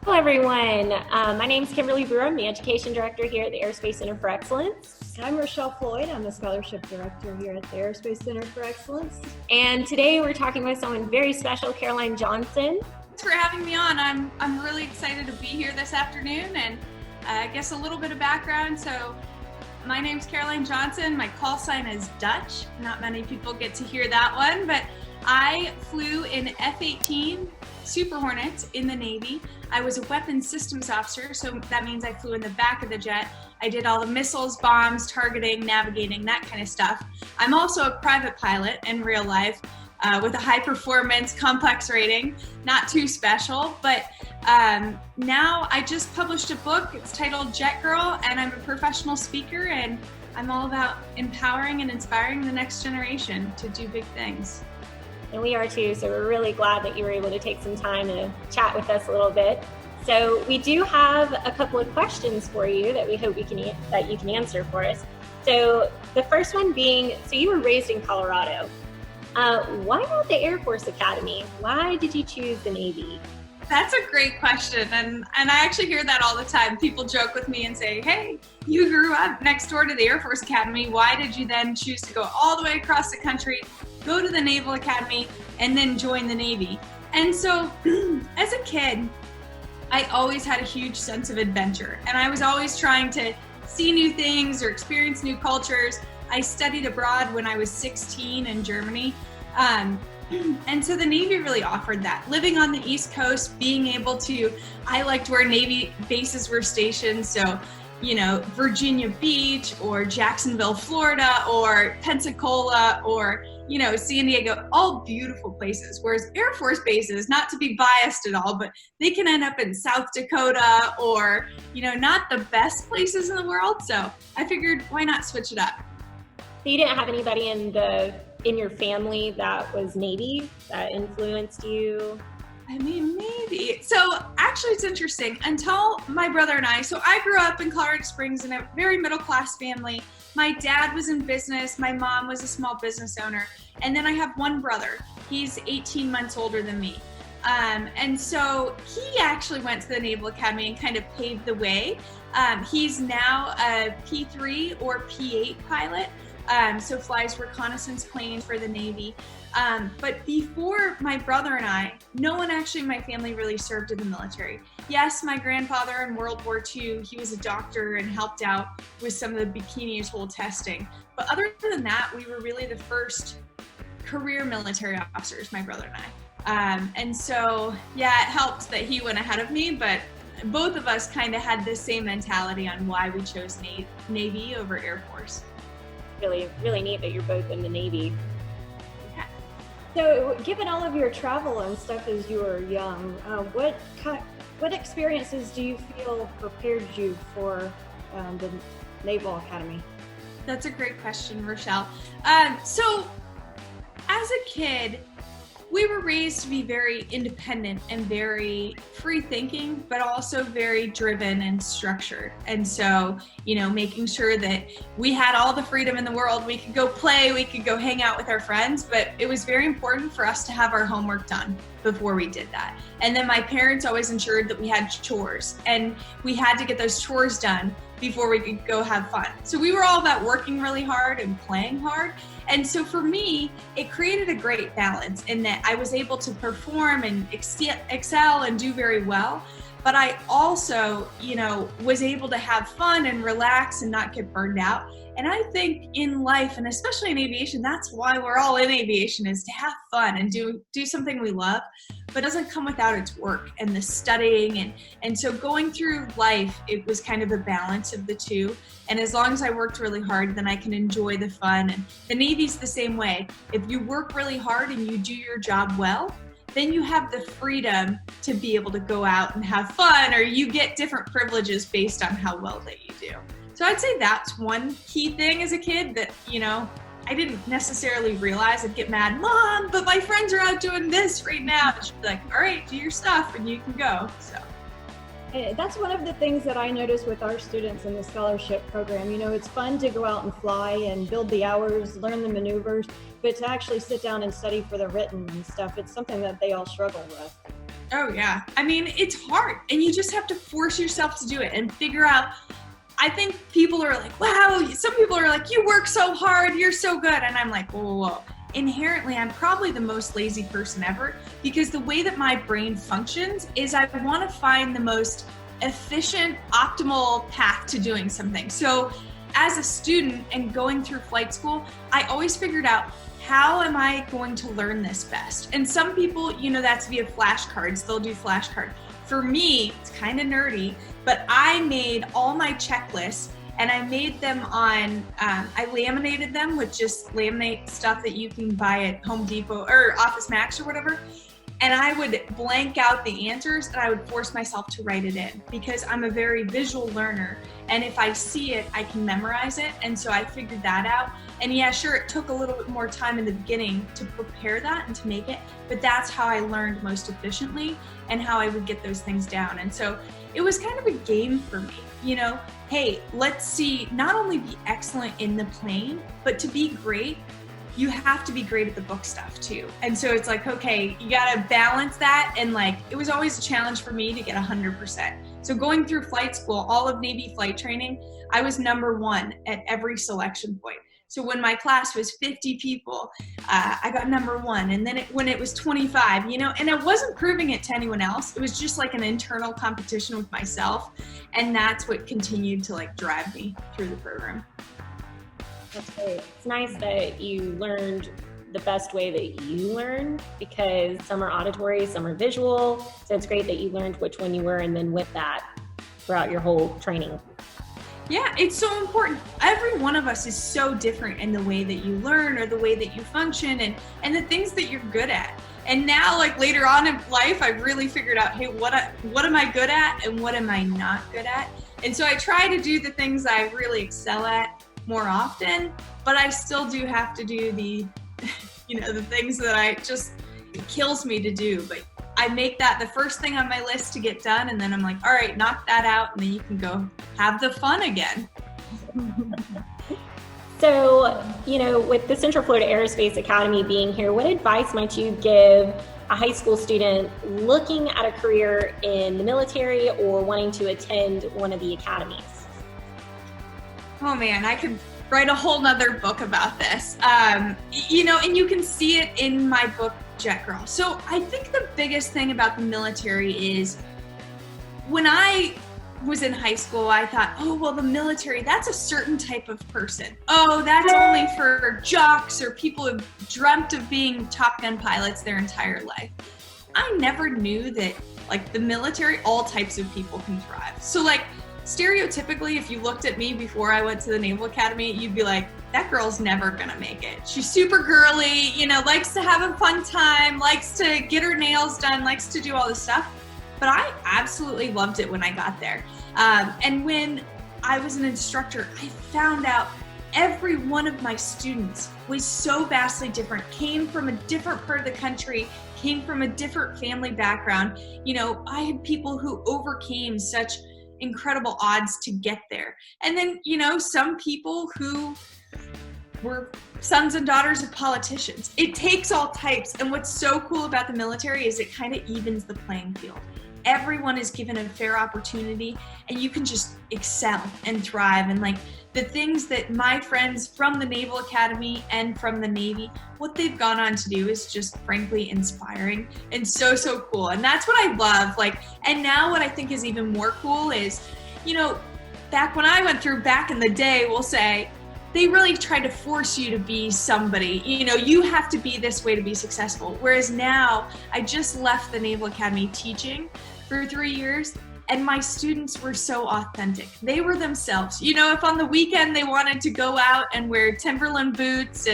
Hello, everyone. My name is Kimberly Brewer. I'm the Education Director here at the Aerospace Center for Excellence. I'm Rochelle Floyd. I'm the Scholarship Director here at the Aerospace Center for Excellence. And today we're talking with someone very special, Caroline Johnson. Thanks for having me on. I'm really excited to be here this afternoon, and I guess a little bit of background. So my name's Caroline Johnson. My call sign is Dutch. Not many people get to hear that one, but I flew in F-18 Super Hornets in the Navy. I was a weapons systems officer, so that means I flew in the back of the jet. I did all the missiles, bombs, targeting, navigating, that kind of stuff. I'm also a private pilot in real life with a high performance, complex rating, not too special, but now I just published a book. It's titled Jet Girl, and I'm a professional speaker, and I'm all about empowering and inspiring the next generation to do big things. And we are too, so we're really glad that you were able to take some time to chat with us a little bit. So we do have a couple of questions for you that we hope that you can answer for us. So the first one being, so you were raised in Colorado. Why not the Air Force Academy? Why did you choose the Navy? That's a great question, and I actually hear that all the time. People joke with me and say, hey, you grew up next door to the Air Force Academy. Why did you then choose to go all the way across the country, go to the Naval Academy, and then join the Navy? And so as a kid, I always had a huge sense of adventure, and I was always trying to see new things or experience new cultures. I studied abroad when I was 16 in Germany. And so the Navy really offered that. Living on the East Coast, being able to, I liked where Navy bases were stationed. So, you know, Virginia Beach or Jacksonville, Florida, or Pensacola, or, you know, San Diego, all beautiful places. Whereas Air Force bases, not to be biased at all, but they can end up in South Dakota or, you know, not the best places in the world. So I figured, why not switch it up? So you didn't have anybody in your family that was Navy that influenced you? I mean, maybe. So actually it's interesting. Until my brother and so I grew up in Colorado Springs in a very middle-class family. My dad was in business. My mom was a small business owner. And then I have one brother. He's 18 months older than me. And so he actually went to the Naval Academy and kind of paved the way. He's now a P3 or P8 pilot. So flies reconnaissance planes for the Navy. But before my brother and I, no one actually in my family really served in the military. Yes, my grandfather in World War II, he was a doctor and helped out with some of the Bikini Atoll testing. But other than that, we were really the first career military officers, my brother and I. And so, yeah, it helped that he went ahead of me, but both of us kind of had the same mentality on why we chose Navy over Air Force. Really, really neat that you're both in the Navy. Yeah. So, given all of your travel and stuff as you were young, what experiences do you feel prepared you for the Naval Academy? That's a great question, Rochelle. So, as a kid, we were raised to be very independent and very free thinking, but also very driven and structured. And so, you know, making sure that we had all the freedom in the world. We could go play, we could go hang out with our friends, but it was very important for us to have our homework done before we did that. And then my parents always ensured that we had chores, and we had to get those chores done before we could go have fun. So we were all about working really hard and playing hard. And so for me, it created a great balance in that I was able to perform and excel and do very well. But I also, you know, was able to have fun and relax and not get burned out. And I think in life, and especially in aviation, that's why we're all in aviation, is to have fun and do something we love, but it doesn't come without its work and the studying. And so going through life, it was kind of a balance of the two. And as long as I worked really hard, then I can enjoy the fun. And the Navy's the same way. If you work really hard and you do your job well, then you have the freedom to be able to go out and have fun, or you get different privileges based on how well that you do. So I'd say that's one key thing as a kid that, you know, I didn't necessarily realize. I'd get mad, Mom, but my friends are out doing this right now. And she'd be like, all right, do your stuff and you can go. So That's one of the things that I notice with our students in the scholarship program. You know, it's fun to go out and fly and build the hours, learn the maneuvers, but to actually sit down and study for the written and stuff, it's something that they all struggle with. Oh yeah. I mean, it's hard and you just have to force yourself to do it and figure out. I think people are like, wow, some people are like, you work so hard, you're so good. And I'm like, whoa, whoa, whoa. Inherently, I'm probably the most lazy person ever, because the way that my brain functions is I want to find the most efficient, optimal path to doing something. So as a student and going through flight school, I always figured out, how am I going to learn this best? And some people, that's via flashcards. They'll do flashcards. For me, it's kind of nerdy, but I made all my checklists and I made them on, I laminated them with just laminate stuff that you can buy at Home Depot or Office Max or whatever. And I would blank out the answers and I would force myself to write it in, because I'm a very visual learner. And if I see it, I can memorize it. And so I figured that out. And yeah, sure, it took a little bit more time in the beginning to prepare that and to make it, but that's how I learned most efficiently and how I would get those things down. And so it was kind of a game for me, hey, let's see, not only be excellent in the plane, but to be great, you have to be great at the book stuff too. And so it's like, okay, you got to balance that. And like, it was always a challenge for me to get 100%. So going through flight school, all of Navy flight training, I was number one at every selection point. So when my class was 50 people, I got number one. And then when it was 25, and I wasn't proving it to anyone else. It was just like an internal competition with myself. And that's what continued to like drive me through the program. That's great. It's nice that you learned the best way that you learn, because some are auditory, some are visual. So it's great that you learned which one you were and then with that throughout your whole training. Yeah, it's so important. Every one of us is so different in the way that you learn or the way that you function and the things that you're good at. And now, like later on in life, I've really figured out, hey, what am I good at and what am I not good at? And so I try to do the things I really excel at more often, but I still do have to do the, the things that it kills me to do. But I make that the first thing on my list to get done. And then I'm like, all right, knock that out. And then you can go have the fun again. So, with the Central Florida Aerospace Academy being here, what advice might you give a high school student looking at a career in the military or wanting to attend one of the academies? Oh man, I could write a whole nother book about this. And you can see it in my book, Jet Girl. So I think the biggest thing about the military is, when I was in high school, I thought, oh, well, the military, that's a certain type of person. Oh, that's only for jocks or people who've dreamt of being Top Gun pilots their entire life. I never knew that, like, the military, all types of people can thrive. So, like, stereotypically, if you looked at me before I went to the Naval Academy, you'd be like, that girl's never gonna make it. She's super girly, likes to have a fun time, likes to get her nails done, likes to do all this stuff. But I absolutely loved it when I got there. And when I was an instructor, I found out every one of my students was so vastly different, came from a different part of the country, came from a different family background. I had people who overcame such incredible odds to get there. And then, some people who were sons and daughters of politicians. It takes all types. And what's so cool about the military is it kind of evens the playing field. Everyone is given a fair opportunity and you can just excel and thrive. And like the things that my friends from the Naval Academy and from the Navy, what they've gone on to do is just frankly inspiring and so, so cool. And that's what I love. And now what I think is even more cool is, back when I went through back in the day, we'll say, they really tried to force you to be somebody. You have to be this way to be successful. Whereas now, I just left the Naval Academy teaching for 3 years, and my students were so authentic. They were themselves. If on the weekend they wanted to go out and wear Timberland boots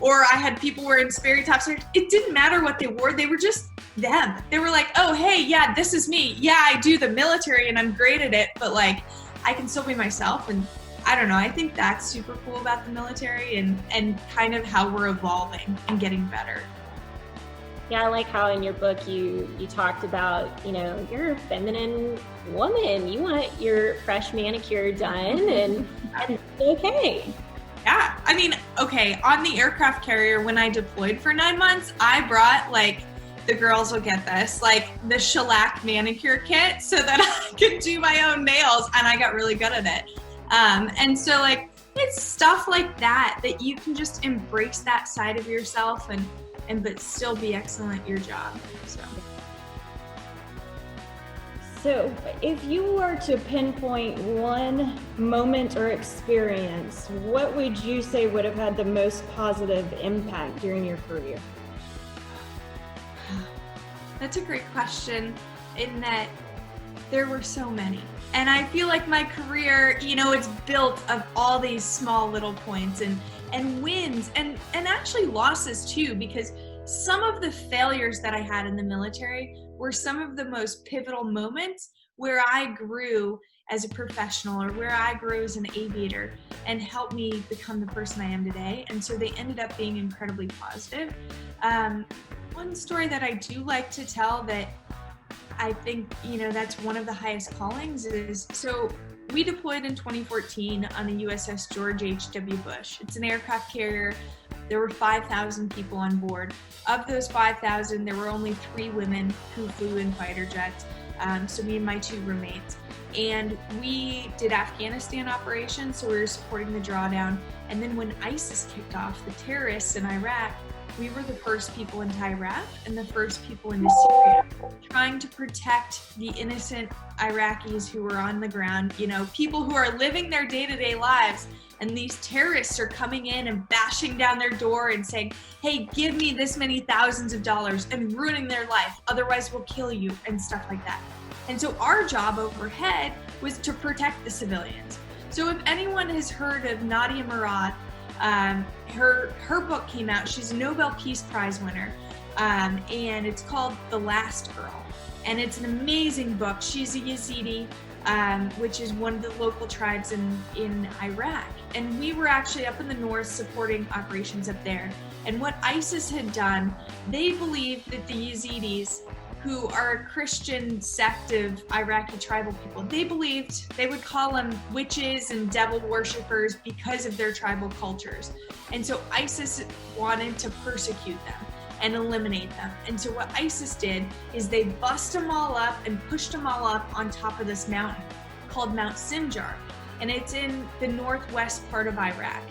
or I had people wearing Sperry tops, it didn't matter what they wore. They were just them. They were like, oh, hey, yeah, this is me. Yeah, I do the military and I'm great at it, but like, I can still be myself. And I don't know, I think that's super cool about the military and kind of how we're evolving and getting better. Yeah, I like how in your book you talked about, you're a feminine woman. You want your fresh manicure done and it's okay. Yeah, I mean, okay, on the aircraft carrier when I deployed for 9 months, I brought like the girls will get this, like the shellac manicure kit so that I could do my own nails, and I got really good at it. And so like, it's stuff like that you can just embrace that side of yourself and but still be excellent at your job. So if you were to pinpoint one moment or experience, what would you say would have had the most positive impact during your career? That's a great question, in that there were so many. And I feel like my career, it's built of all these small little points and wins and actually losses too, because some of the failures that I had in the military were some of the most pivotal moments where I grew as a professional or where I grew as an aviator and helped me become the person I am today. And so they ended up being incredibly positive. One story that I do like to tell that I think, that's one of the highest callings is, so we deployed in 2014 on the USS George H.W. Bush. It's an aircraft carrier. There were 5,000 people on board. Of those 5,000, there were only 3 women who flew in fighter jets. So me and my 2 roommates. And we did Afghanistan operations, so we were supporting the drawdown. And then when ISIS kicked off, the terrorists in Iraq, we were the first people into Iraq and the first people into Syria, trying to protect the innocent Iraqis who were on the ground, people who are living their day-to-day lives. And these terrorists are coming in and bashing down their door and saying, hey, give me this many thousands of dollars, and ruining their life. Otherwise we'll kill you, and stuff like that. And so our job overhead was to protect the civilians. So if anyone has heard of Nadia Murad, her book came out. She's a Nobel Peace Prize winner, and it's called The Last Girl. And it's an amazing book. She's a Yazidi, which is one of the local tribes in Iraq. And we were actually up in the north supporting operations up there. And what ISIS had done, they believed that the Yazidis, who are a Christian sect of Iraqi tribal people, they believed they would call them witches and devil worshippers because of their tribal cultures. And so ISIS wanted to persecute them and eliminate them. And so what ISIS did is they bust them all up and pushed them all up on top of this mountain called Mount Sinjar. And it's in the northwest part of Iraq.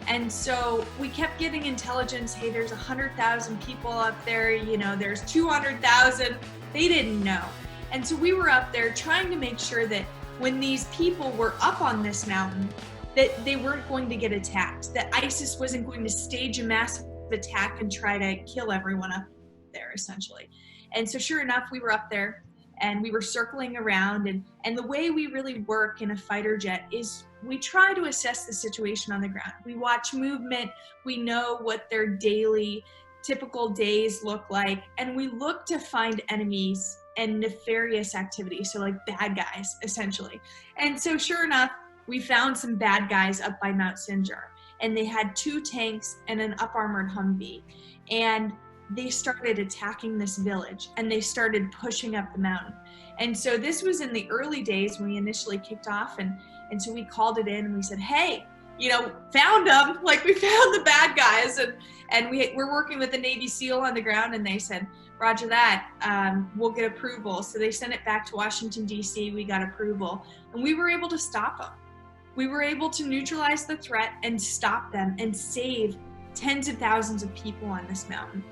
And so we kept getting intelligence, hey, there's 100,000 people up there, there's 200,000. They didn't know. And so we were up there trying to make sure that when these people were up on this mountain, that they weren't going to get attacked, that ISIS wasn't going to stage a massive attack and try to kill everyone up there, essentially. And so sure enough, we were up there and we were circling around, and the way we really work in a fighter jet is we try to assess the situation on the ground. We watch movement, we know what their daily typical days look like, and we look to find enemies and nefarious activity, so like bad guys, essentially. And so sure enough, we found some bad guys up by Mount Sinjar, and they had 2 tanks and an up-armored Humvee, and they started attacking this village, and they started pushing up the mountain. And so this was in the early days when we initially kicked off, and so we called it in and we said, hey, found them, like we found the bad guys, and we're working with the Navy SEAL on the ground, and they said, roger that, we'll get approval. So they sent it back to Washington, D.C., we got approval, and we were able to stop them. We were able to neutralize the threat and stop them and save tens of thousands of people on this mountain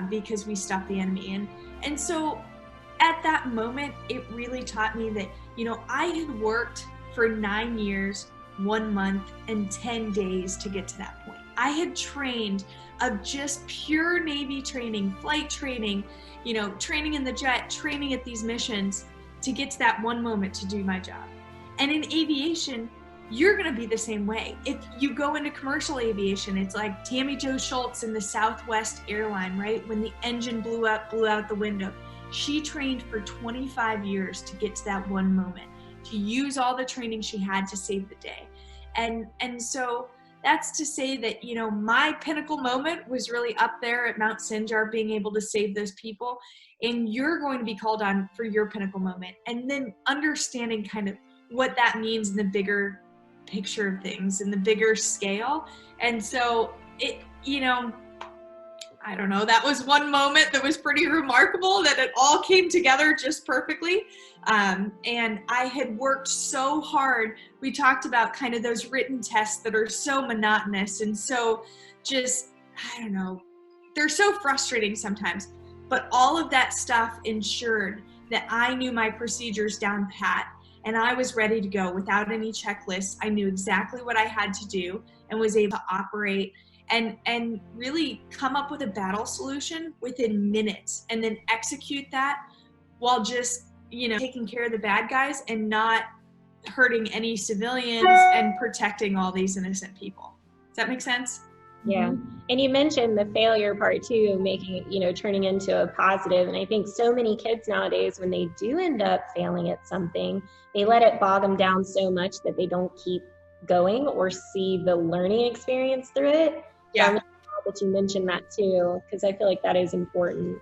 because we stopped the enemy. And so at that moment, it really taught me that, I had worked for 9 years, 1 month, and 10 days to get to that point. I had trained of just pure Navy training, flight training, training in the jet, training at these missions to get to that one moment to do my job. And in aviation, you're going to be the same way. If you go into commercial aviation, it's like Tammy Jo Schultz in the Southwest airline, right? When the engine blew out the window. She trained for 25 years to get to that one moment, to use all the training she had to save the day. And so that's to say that, my pinnacle moment was really up there at Mount Sinjar, being able to save those people. And you're going to be called on for your pinnacle moment. And then understanding kind of what that means in the bigger picture of things, in the bigger scale. And so I don't know, that was one moment that was pretty remarkable, that it all came together just perfectly. And I had worked so hard. We talked about kind of those written tests that are so monotonous and so just, I don't know, they're so frustrating sometimes. But all of that stuff ensured that I knew my procedures down pat, and I was ready to go without any checklists. I knew exactly what I had to do and was able to operate and really come up with a battle solution within minutes, and then execute that while just, taking care of the bad guys and not hurting any civilians and protecting all these innocent people. Does that make sense? Yeah. And you mentioned the failure part too, making it, turning into a positive. And I think so many kids nowadays, when they do end up failing at something, they let it bog them down so much that they don't keep going or see the learning experience through it. Yeah. So I'm glad that you mentioned that too, because I feel like that is important.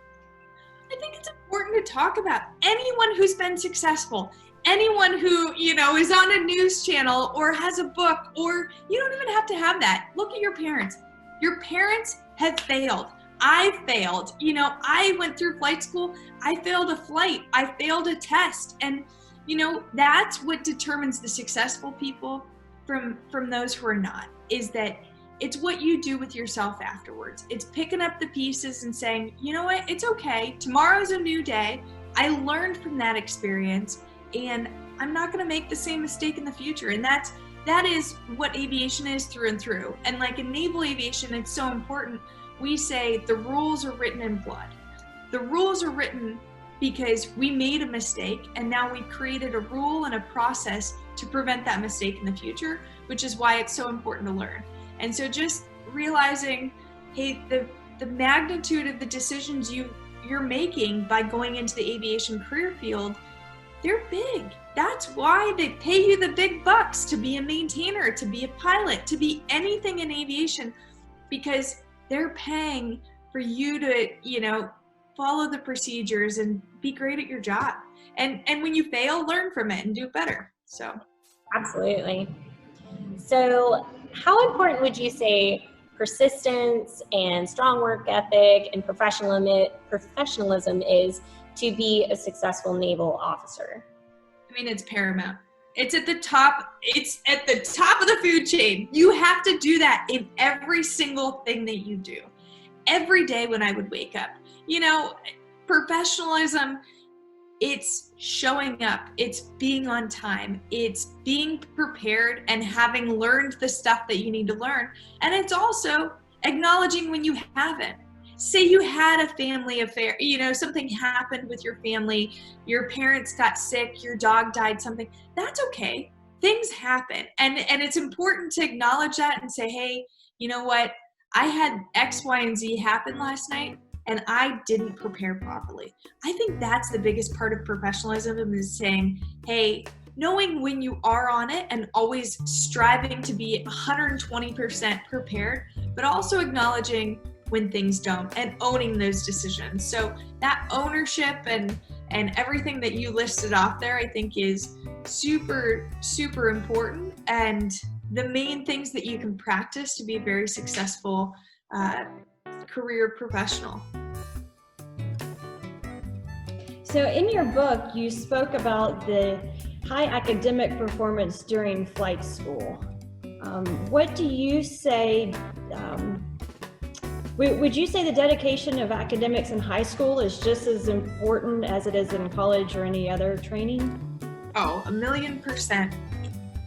I think it's important to talk about anyone who's been successful. Anyone who, is on a news channel or has a book, or you don't even have to have that. Look at your parents. Your parents have failed. I failed. I went through flight school. I failed a flight. I failed a test. And, that's what determines the successful people from those who are not, is that it's what you do with yourself afterwards. It's picking up the pieces and saying, you know what, it's okay. Tomorrow's a new day. I learned from that experience, and I'm not going to make the same mistake in the future. And that is what aviation is through and through. And like in naval aviation, it's so important. We say the rules are written in blood. The rules are written because we made a mistake, and now we created a rule and a process to prevent that mistake in the future, which is why it's so important to learn. And so just realizing, hey, the magnitude of the decisions you're making by going into the aviation career field, they're big. That's why they pay you the big bucks to be a maintainer, to be a pilot, to be anything in aviation, because they're paying for you to, follow the procedures and be great at your job. And when you fail, learn from it and do better. So Absolutely. So how important would you say persistence and strong work ethic and professionalism is to be a successful naval officer? I mean, it's paramount. It's at the top. It's at the top of the food chain. You have to do that in every single thing that you do. Every day when I would wake up, professionalism, it's showing up, it's being on time, it's being prepared and having learned the stuff that you need to learn. And it's also acknowledging when you haven't. Say you had a family affair, something happened with your family, your parents got sick, your dog died, something. That's okay. Things happen. And it's important to acknowledge that and say, hey, you know what? I had X, Y, and Z happen last night, and I didn't prepare properly. I think that's the biggest part of professionalism, is saying, hey, knowing when you are on it and always striving to be 120% prepared, but also acknowledging when things don't and owning those decisions. So that ownership and everything that you listed off there, I think is super, super important, and the main things that you can practice to be a very successful career professional. So in your book, you spoke about the high academic performance during flight school. What do you say, would you say the dedication of academics in high school is just as important as it is in college or any other training? Oh, 1,000,000%.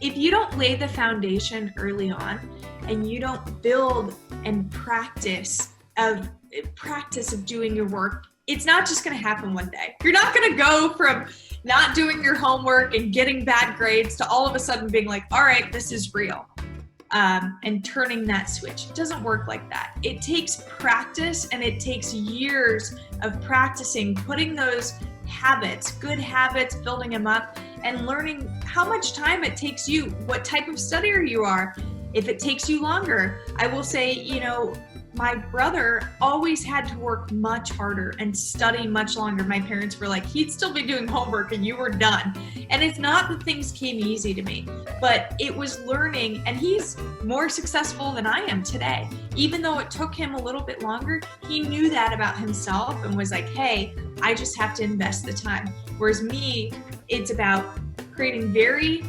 If you don't lay the foundation early on, and you don't build and practice of doing your work, it's not just going to happen one day. You're not going to go from not doing your homework and getting bad grades to all of a sudden being like, all right, this is real, and turning that switch. It doesn't work like that. It takes practice, and it takes years of practicing, putting those habits, good habits, building them up, and learning how much time it takes you, what type of studier you are. If it takes you longer, I will say, my brother always had to work much harder and study much longer. My parents were like, he'd still be doing homework and you were done. And it's not that things came easy to me, but it was learning, and he's more successful than I am today. Even though it took him a little bit longer, he knew that about himself and was like, hey, I just have to invest the time. Whereas me, it's about creating very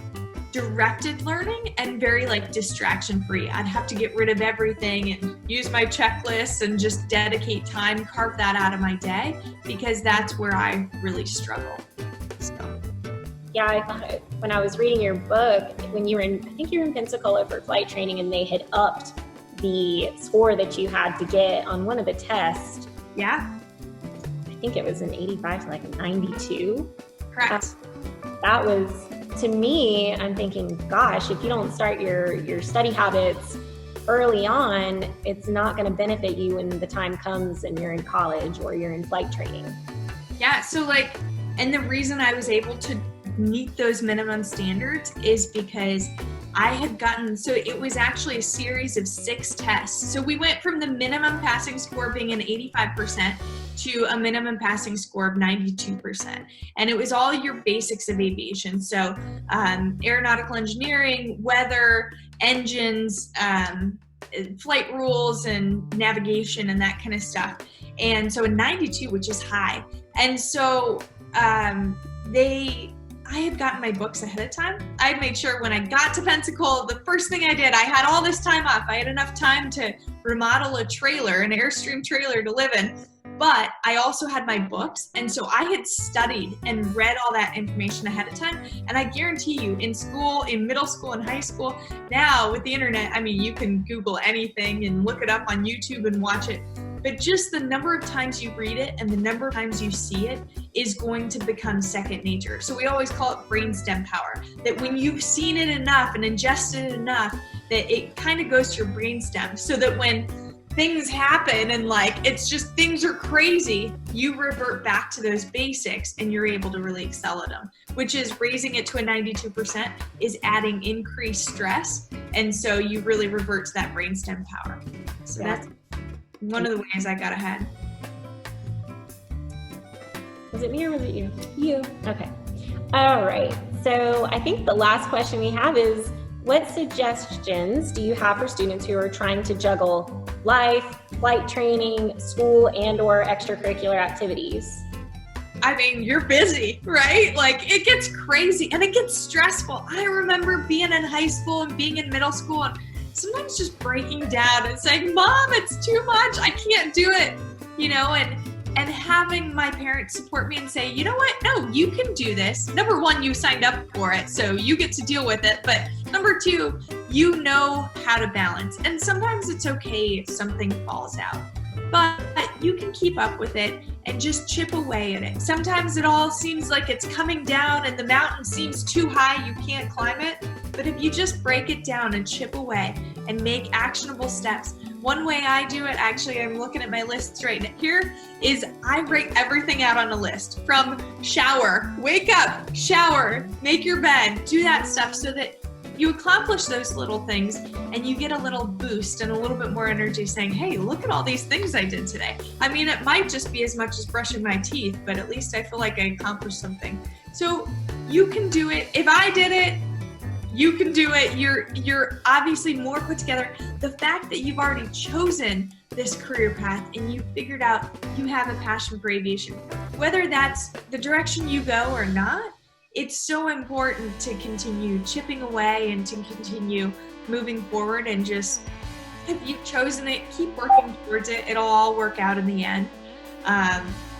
directed learning and very like distraction free. I'd have to get rid of everything and use my checklist and just dedicate time, carve that out of my day, because that's where I really struggle. So. Yeah, I thought when I was reading your book, when you were I think you were in Pensacola for flight training, and they had upped the score that you had to get on one of the tests. Yeah. I think it was an 85 to like a 92. Correct. That was, to me, I'm thinking, gosh, if you don't start your study habits early on, it's not going to benefit you when the time comes and you're in college or you're in flight training. Yeah, so like, and the reason I was able to meet those minimum standards is because I had gotten, so it was actually a series of 6 tests. So we went from the minimum passing score being an 85% to a minimum passing score of 92%. And it was all your basics of aviation. So aeronautical engineering, weather, engines, flight rules and navigation and that kind of stuff. And so a 92, which is high. And so I had gotten my books ahead of time. I made sure when I got to Pensacola, the first thing I did, I had all this time off. I had enough time to remodel a trailer, an Airstream trailer to live in. But I also had my books, and so I had studied and read all that information ahead of time. And I guarantee you, in school, in middle school and high school, now with the internet, I mean, you can Google anything and look it up on YouTube and watch it. But just the number of times you read it and the number of times you see it is going to become second nature. So we always call it brainstem power, that when you've seen it enough and ingested it enough, that it kind of goes to your brainstem, so that when things happen and like it's just things are crazy, you revert back to those basics and you're able to really excel at them, which is raising it to a 92% is adding increased stress. And so you really revert to that brainstem power. So that's one of the ways I got ahead. Was it me or was it you? You. Okay. All right. So I think the last question we have is, what suggestions do you have for students who are trying to juggle life, flight training, school, and or extracurricular activities? I mean, you're busy, right? Like it gets crazy and it gets stressful. I remember being in high school and being in middle school and sometimes just breaking down and saying, Mom, it's too much. I can't do it, you know, and having my parents support me and say, you know what? No, you can do this. Number one, you signed up for it, so you get to deal with it. But number two, you know how to balance. And sometimes it's okay if something falls out, but you can keep up with it and just chip away at it. Sometimes it all seems like it's coming down and the mountain seems too high, you can't climb it. But if you just break it down and chip away and make actionable steps. One way I do it, actually, I'm looking at my lists right here, is I break everything out on a list. From shower, wake up, shower, make your bed, do that stuff so that you accomplish those little things and you get a little boost and a little bit more energy saying, hey, look at all these things I did today. I mean, it might just be as much as brushing my teeth, but at least I feel like I accomplished something. So you can do it. If I did it, you can do it. You're obviously more put together. The fact that you've already chosen this career path and you figured out you have a passion for aviation, whether that's the direction you go or not, it's so important to continue chipping away and to continue moving forward. And just, if you've chosen it, keep working towards it. It'll all work out in the end.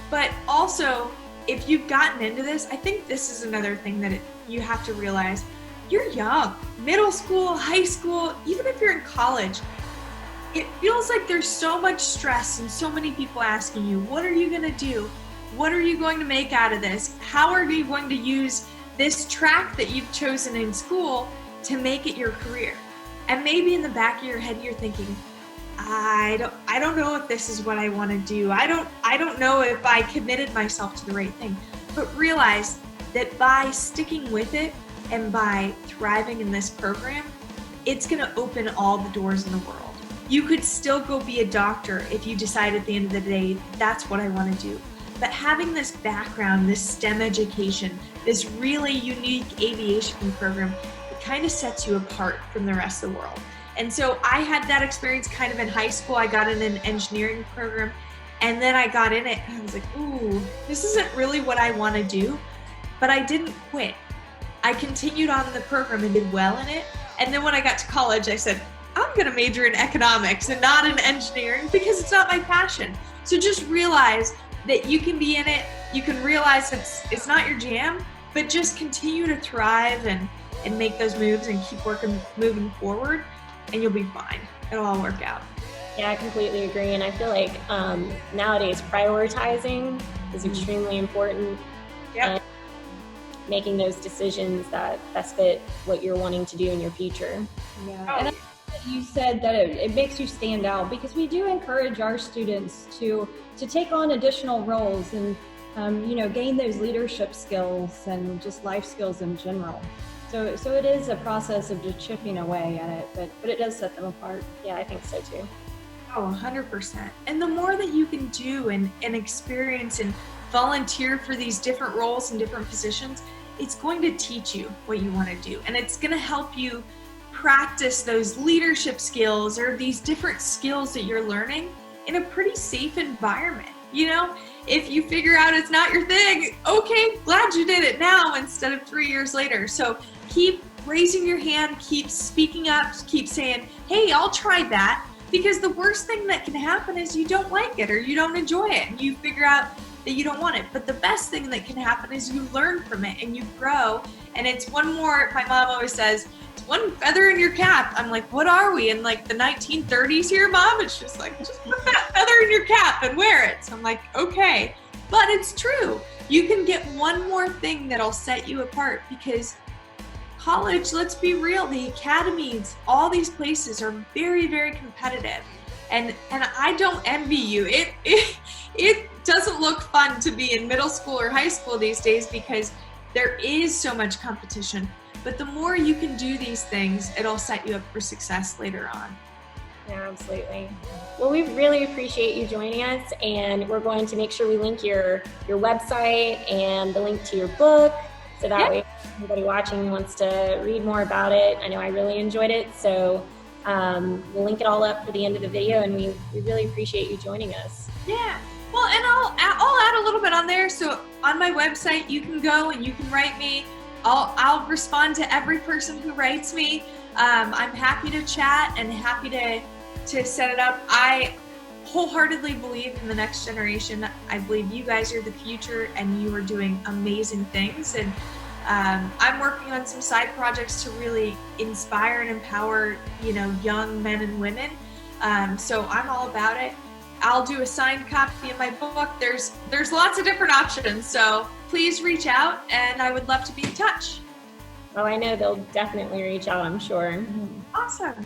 But also, if you've gotten into this, I think this is another thing that you have to realize. You're young, middle school, high school, even if you're in college, it feels like there's so much stress and so many people asking you, what are you going to do? What are you going to make out of this? How are you going to use this track that you've chosen in school to make it your career? And maybe in the back of your head, you're thinking, I don't know if this is what I want to do. I don't know if I committed myself to the right thing. But realize that by sticking with it, and by thriving in this program, it's going to open all the doors in the world. You could still go be a doctor if you decide at the end of the day, that's what I want to do. But having this background, this STEM education, this really unique aviation program, it kind of sets you apart from the rest of the world. And so I had that experience kind of in high school. I got in an engineering program, and then I got in it and I was like, ooh, this isn't really what I want to do. But I didn't quit. I continued on in the program and did well in it. And then when I got to college, I said, I'm going to major in economics and not in engineering because it's not my passion. So just realize that you can be in it. You can realize it's not your jam, but just continue to thrive and make those moves and keep moving forward, and you'll be fine. It'll all work out. Yeah, I completely agree. And I feel like nowadays prioritizing is extremely important. Yep. And making those decisions that best fit what you're wanting to do in your future. Yeah. Oh. And I think that you said that it makes you stand out, because we do encourage our students to take on additional roles and gain those leadership skills and just life skills in general. So it is a process of just chipping away at it, but it does set them apart. Yeah, I think so too. Oh, 100%. And the more that you can do and experience and volunteer for these different roles and different positions, it's going to teach you what you want to do. And it's going to help you practice those leadership skills or these different skills that you're learning in a pretty safe environment. If you figure out it's not your thing, okay, glad you did it now instead of 3 years later. So keep raising your hand, keep speaking up, keep saying, hey, I'll try that. Because the worst thing that can happen is you don't like it or you don't enjoy it and you figure out that you don't want it. But the best thing that can happen is you learn from it and you grow. And it's one more, my mom always says, it's one feather in your cap. I'm like, what are we, in like the 1930s here, Mom? It's just like, just put that feather in your cap and wear it. So I'm like, okay. But it's true. You can get one more thing that'll set you apart, because college, let's be real, the academies, all these places are very, very competitive. And I don't envy you. It doesn't look fun to be in middle school or high school these days because there is so much competition. But the more you can do these things, it'll set you up for success later on. Yeah, absolutely. Well, we really appreciate you joining us, and we're going to make sure we link your website and the link to your book, so that way anybody watching wants to read more about it. I know I really enjoyed it, so we'll link it all up for the end of the video, and we really appreciate you joining us. Yeah. Well, and I'll add a little bit on there. So on my website, you can go and you can write me. I'll respond to every person who writes me. I'm happy to chat and happy to set it up. I wholeheartedly believe in the next generation. I believe you guys are the future and you are doing amazing things. And I'm working on some side projects to really inspire and empower, young men and women. So I'm all about it. I'll do a signed copy of my book. There's lots of different options. So please reach out, and I would love to be in touch. Well, I know they'll definitely reach out, I'm sure. Awesome.